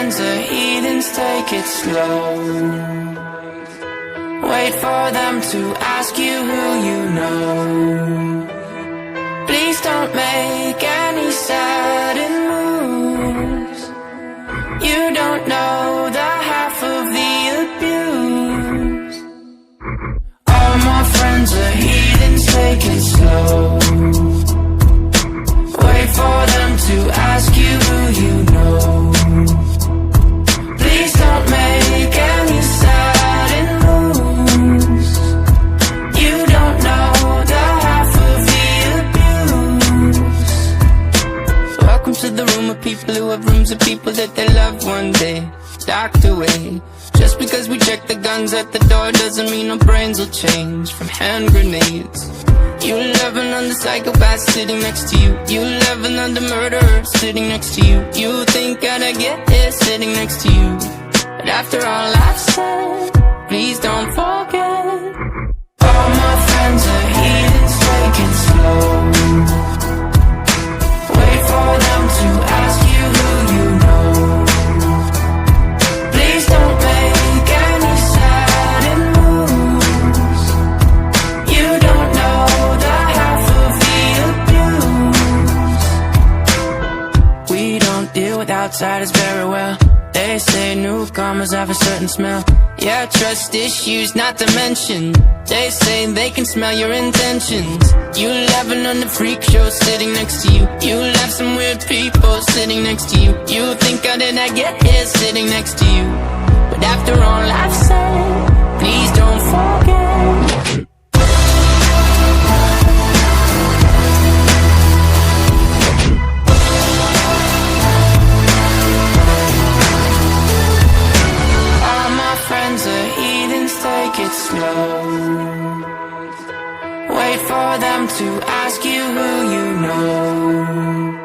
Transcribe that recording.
friends are heathens, take it slow. Wait for them to ask you who you know. Please don't make any sudden moves. You don't know the half of the abuse. All my friends are heathens, take it slow. Wait for them to ask you who you know. Please don't make any sudden moves. You don't know the half of the abuse. Welcome to the room of people who have rooms of people that they love one day docked away. Just because we check the guns at the door doesn't mean our brains will change from hand grenades. You loving on the psychopath sitting next to you. You loving on the murderer sitting next to you. You think I'd get here sitting next to you. But after all I've said, please don't forget. All my friends are heathens, take it slow. Wait for them to ask you who you know. Please don't make any sudden moves. You don't know the half of the abuse. We don't deal with outsiders very well. They say newcomers have a certain smell. Yeah, trust issues not to mention. They say they can smell your intentions. You laughing on the freak show sitting next to you. You laugh some weird people sitting next to you. You think how did I get here sitting next to you. But after all I've said, please don't forget. Take it slow. Wait for them to ask you who you know.